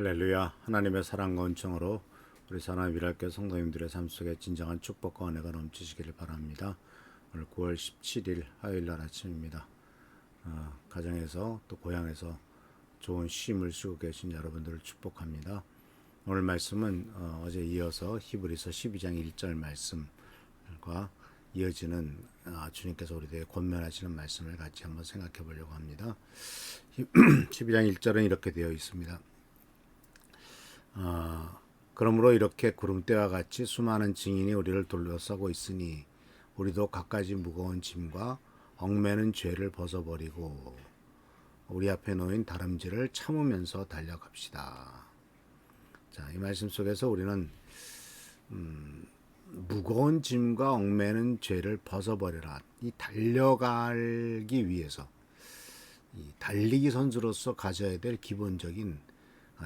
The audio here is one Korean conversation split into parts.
할렐루야. 하나님의 사랑과 은총으로 우리 사랑의 미랄교 성도님들의 삶 속에 진정한 축복과 은혜가 넘치시기를 바랍니다. 오늘 9월 17일 화요일날 아침입니다. 가정에서 또 고향에서 좋은 쉼을 쉬고 계신 여러분들을 축복합니다. 오늘 말씀은 어제 이어서 히브리서 12장 1절 말씀과 이어지는 주님께서 우리에게 권면하시는 말씀을 같이 한번 생각해 보려고 합니다. 12장 1절은 이렇게 되어 있습니다. 그러므로 이렇게 구름대와 같이 수많은 증인이 우리를 둘러싸고 있으니 우리도 갖가지 무거운 짐과 얽매는 죄를 벗어버리고 우리 앞에 놓인 다름질을 참으면서 달려갑시다. 자, 이 말씀 속에서 우리는 무거운 짐과 얽매는 죄를 벗어버리라. 이 달려가기 위해서 이 달리기 선수로서 가져야 될 기본적인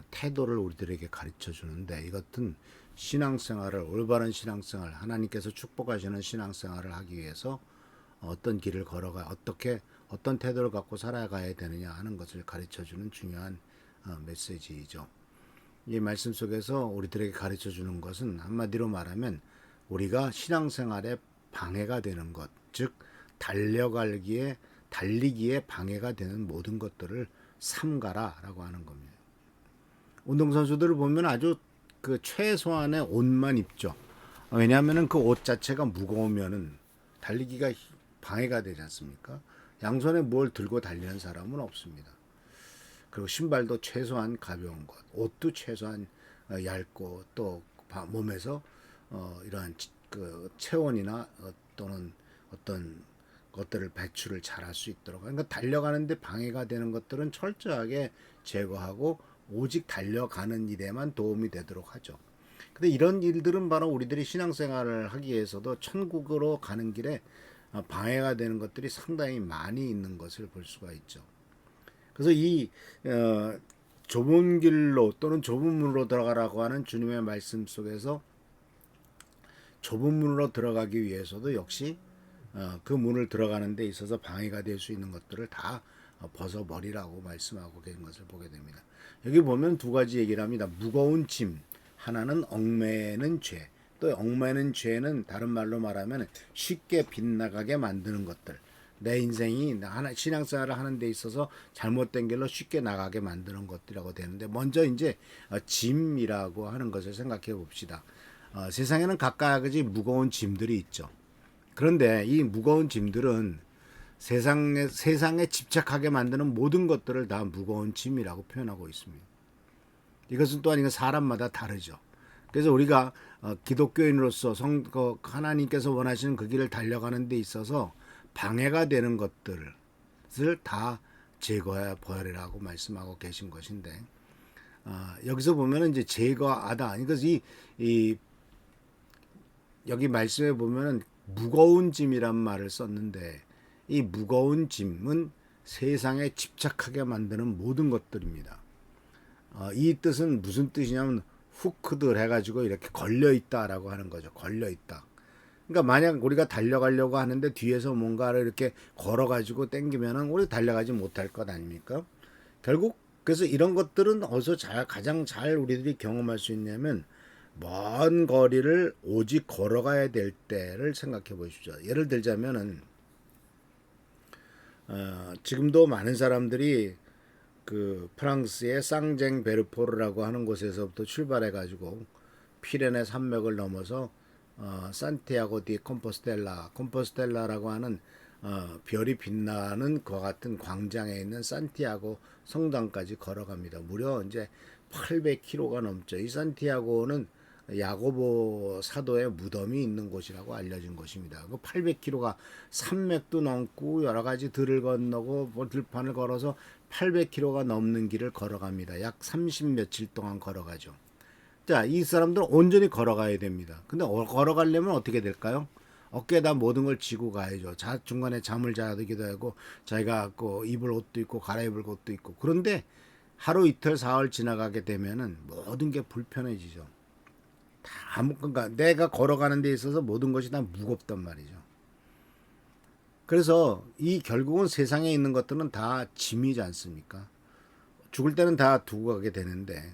태도를 우리들에게 가르쳐 주는데, 이것은 신앙생활을, 올바른 신앙생활, 하나님께서 축복하시는 신앙생활을 하기 위해서 어떤 길을 걸어가 어떤 태도를 갖고 살아가야 되느냐 하는 것을 가르쳐 주는 중요한 메시지이죠. 이 말씀 속에서 우리들에게 가르쳐 주는 것은 한마디로 말하면 우리가 신앙생활에 방해가 되는 것, 즉 달리기에 방해가 되는 모든 것들을 삼가라라고 하는 겁니다. 운동선수들을 보면 아주 그 최소한의 옷만 입죠. 왜냐하면 그 옷 자체가 무거우면은 달리기가 방해가 되지 않습니까? 양손에 뭘 들고 달리는 사람은 없습니다. 그리고 신발도 최소한 가벼운 것, 옷도 최소한 얇고, 또 몸에서 이러한 그 체온이나 또는 어떤 것들을 배출을 잘할 수 있도록, 그러니까 달려가는데 방해가 되는 것들은 철저하게 제거하고 오직 달려가는 일에만 도움이 되도록 하죠. 근데 이런 일들은 바로 우리들이 신앙생활을 하기 위해서도 천국으로 가는 길에 방해가 되는 것들이 상당히 많이 있는 것을 볼 수가 있죠. 그래서 이 좁은 길로 또는 좁은 문으로 들어가라고 하는 주님의 말씀 속에서 좁은 문으로 들어가기 위해서도 역시 그 문을 들어가는 데 있어서 방해가 될 수 있는 것들을 다 벗어버리라고 말씀하고 계신 것을 보게 됩니다. 여기 보면 두 가지 얘기를 합니다. 무거운 짐, 하나는 얽매는 죄. 또 얽매는 죄는 다른 말로 말하면 쉽게 빗나가게 만드는 것들. 내 인생이 신앙생활을 하는 데 있어서 잘못된 길로 쉽게 나가게 만드는 것들이라고 되는데, 먼저 이제 짐이라고 하는 것을 생각해 봅시다. 세상에는 각가지 무거운 짐들이 있죠. 그런데 이 무거운 짐들은 세상에 집착하게 만드는 모든 것들을 다 무거운 짐이라고 표현하고 있습니다. 이것은 또한 사람마다 다르죠. 그래서 우리가 기독교인으로서 하나님께서 원하시는 그 길을 달려가는 데 있어서 방해가 되는 것들을 다 제거해 버리라고 말씀하고 계신 것인데, 여기서 보면은 이제 제거하다. 그러니까 여기 말씀에 보면은 무거운 짐이란 말을 썼는데, 이 무거운 짐은 세상에 집착하게 만드는 모든 것들입니다. 이 뜻은 무슨 뜻이냐면 후크들 해가지고 이렇게 걸려있다라고 하는 거죠. 걸려있다. 그러니까 만약 우리가 달려가려고 하는데 뒤에서 뭔가를 이렇게 걸어가지고 땡기면은 우리 달려가지 못할 것 아닙니까? 결국 그래서 이런 것들은 가장 잘 우리들이 경험할 수 있냐면 먼 거리를 오직 걸어가야 될 때를 생각해 보십시오. 예를 들자면은 지금도 많은 사람들이 그 프랑스의 쌍쟁베르포르라고 하는 곳에서부터 출발해 가지고 피레네 산맥을 넘어서 산티아고 디 콤포스텔라라고 하는 별이 빛나는 것 같은 광장에 있는 산티아고 성당까지 걸어갑니다. 무려 이제 800km가 넘죠. 이 산티아고는 야고보 사도의 무덤이 있는 곳이라고 알려진 곳입니다. 그 800km가 산맥도 넘고 여러 가지 들을 건너고 들판을 걸어서 800km가 넘는 길을 걸어갑니다. 약 30 며칠 동안 걸어가죠. 자, 이 사람들은 온전히 걸어가야 됩니다. 근데 걸어가려면 어떻게 될까요? 어깨에다 모든 걸 지고 가야죠. 중간에 잠을 자기도 하고 자기가 입을 옷도 있고 갈아입을 옷도 있고. 그런데 하루 이틀 사흘 지나가게 되면은 모든 게 불편해지죠. 그러니까 내가 걸어가는 데 있어서 모든 것이 다 무겁단 말이죠. 그래서 결국은 세상에 있는 것들은 다 짐이지 않습니까? 죽을 때는 다 두고 가게 되는데,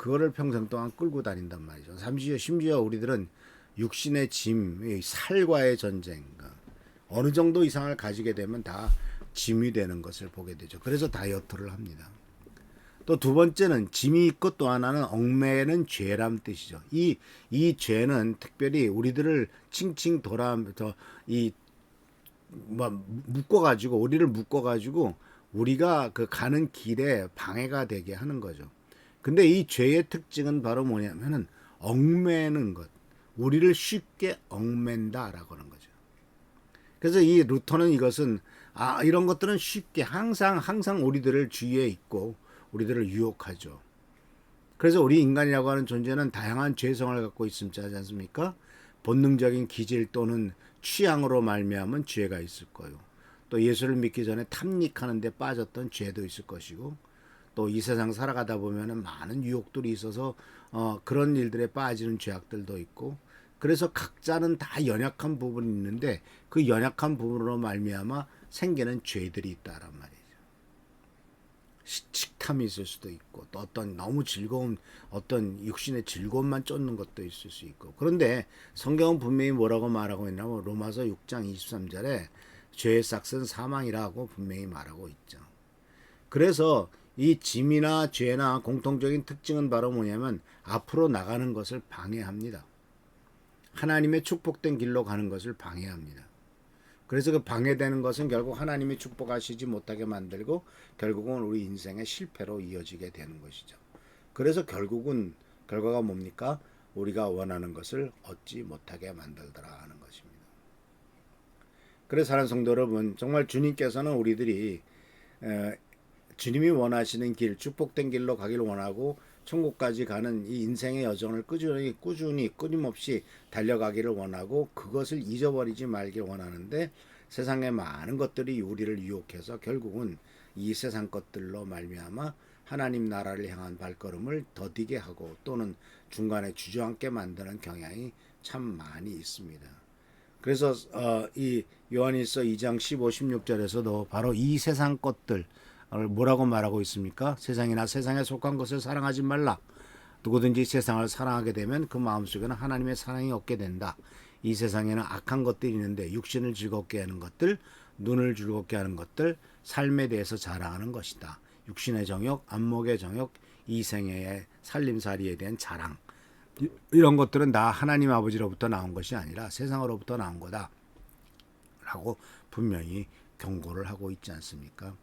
그거를 평생 동안 끌고 다닌단 말이죠. 심지어 우리들은 육신의 짐, 이 살과의 전쟁, 어느 정도 이상을 가지게 되면 다 짐이 되는 것을 보게 되죠. 그래서 다이어트를 합니다. 또 두 번째는 짐이 있고 또 하나는 얽매는 죄란 뜻이죠. 이 죄는 특별히 우리들을 칭칭 돌아면서 묶어가지고 우리를 묶어가지고 우리가 그 가는 길에 방해가 되게 하는 거죠. 근데 이 죄의 특징은 바로 뭐냐면은 얽매는 것, 우리를 쉽게 얽맨다라고 하는 거죠. 그래서 이 루터는 이것은 이런 것들은 쉽게 항상 우리들을 주위에 있고 우리들을 유혹하죠. 그래서 우리 인간이라고 하는 존재는 다양한 죄성을 갖고 있음지 하지 않습니까? 본능적인 기질 또는 취향으로 말미암은 죄가 있을 거요. 또 예수를 믿기 전에 탐닉하는 데 빠졌던 죄도 있을 것이고 또 이 세상 살아가다 보면은 많은 유혹들이 있어서 그런 일들에 빠지는 죄악들도 있고 그래서 각자는 다 연약한 부분이 있는데 그 연약한 부분으로 말미암아 생기는 죄들이 있다란 말이에요. 식탐이 있을 수도 있고 또 어떤 너무 즐거운 어떤 육신의 즐거움만 쫓는 것도 있을 수 있고 그런데 성경은 분명히 뭐라고 말하고 있냐면 로마서 6장 23절에 죄의 싹은 사망이라고 분명히 말하고 있죠. 그래서 이 짐이나 죄나 공통적인 특징은 바로 뭐냐면 앞으로 나가는 것을 방해합니다. 하나님의 축복된 길로 가는 것을 방해합니다. 그래서 그 방해되는 것은 결국 하나님이 축복하시지 못하게 만들고 결국은 우리 인생의 실패로 이어지게 되는 것이죠. 그래서 결국은 결과가 뭡니까? 우리가 원하는 것을 얻지 못하게 만들더라 하는 것입니다. 그래서 사랑하는 성도 여러분, 정말 주님께서는 우리들이 주님이 원하시는 길, 축복된 길로 가기를 원하고 천국까지 가는 이 인생의 여정을 꾸준히 끊임없이 달려가기를 원하고 그것을 잊어버리지 말길 원하는데 세상의 많은 것들이 우리를 유혹해서 결국은 이 세상 것들로 말미암아 하나님 나라를 향한 발걸음을 더디게 하고 또는 중간에 주저앉게 만드는 경향이 참 많이 있습니다. 그래서 이 요한일서 2장 15, 16절에서도 바로 이 세상 것들 뭐라고 말하고 있습니까? 세상이나 세상에 속한 것을 사랑하지 말라. 누구든지 세상을 사랑하게 되면 그 마음속에는 하나님의 사랑이 없게 된다. 이 세상에는 악한 것들이 있는데 육신을 즐겁게 하는 것들, 눈을 즐겁게 하는 것들, 삶에 대해서 자랑하는 것이다. 육신의 정욕, 안목의 정욕, 이생애의 살림살이에 대한 자랑. 이런 것들은 다 하나님 아버지로부터 나온 것이 아니라 세상으로부터 나온 거다. 라고 분명히 경고를 하고 있지 않습니까?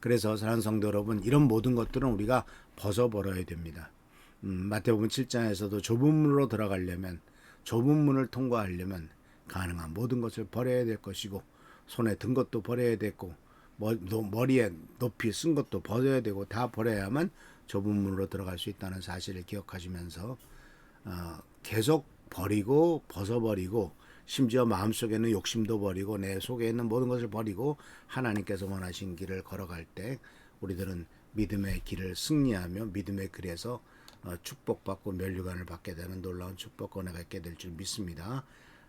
그래서 사랑하는 성도 여러분, 이런 모든 것들은 우리가 벗어버려야 됩니다. 마태복음 7장에서도 좁은 문으로 들어가려면 좁은 문을 통과하려면 가능한 모든 것을 버려야 될 것이고 손에 든 것도 버려야 되고 머리에 높이 쓴 것도 버려야 되고 다 버려야만 좁은 문으로 들어갈 수 있다는 사실을 기억하시면서 계속 버리고 벗어버리고 심지어 마음속에 있는 욕심도 버리고 내 속에 있는 모든 것을 버리고 하나님께서 원하신 길을 걸어갈 때 우리들은 믿음의 길을 승리하며 믿음의 길에서 축복받고 면류관을 받게 되는 놀라운 축복권을 갖게 될 줄 믿습니다.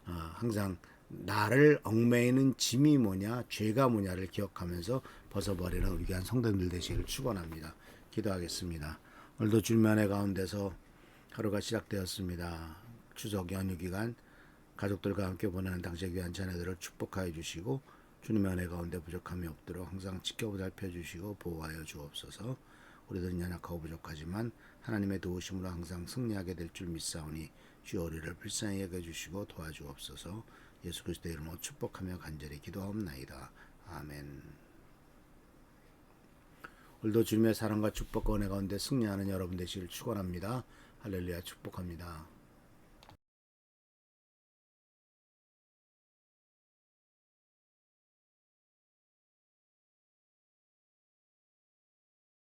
항상 나를 얽매이는 짐이 뭐냐 죄가 뭐냐를 기억하면서 벗어버리는 우리 귀한 성도님들 되시기를 축원합니다. 기도하겠습니다. 오늘도 주님의 은혜 가운데서 하루가 시작되었습니다. 추석 연휴 기간 가족들과 함께 보내는 당신의 귀한 자녀들을 축복하여 주시고 주님의 은혜 가운데 부족함이 없도록 항상 지켜보살펴 주시고 보호하여 주옵소서. 우리들은 연약하고 부족하지만 하나님의 도우심으로 항상 승리하게 될 줄 믿사오니 주여 우리를 불쌍히 여겨주시고 도와주옵소서. 예수 그리스도의 이름으로 축복하며 간절히 기도하옵나이다. 아멘. 오늘도 주님의 사랑과 축복과 은혜 가운데 승리하는 여러분 되시길 축원합니다. 할렐루야 축복합니다.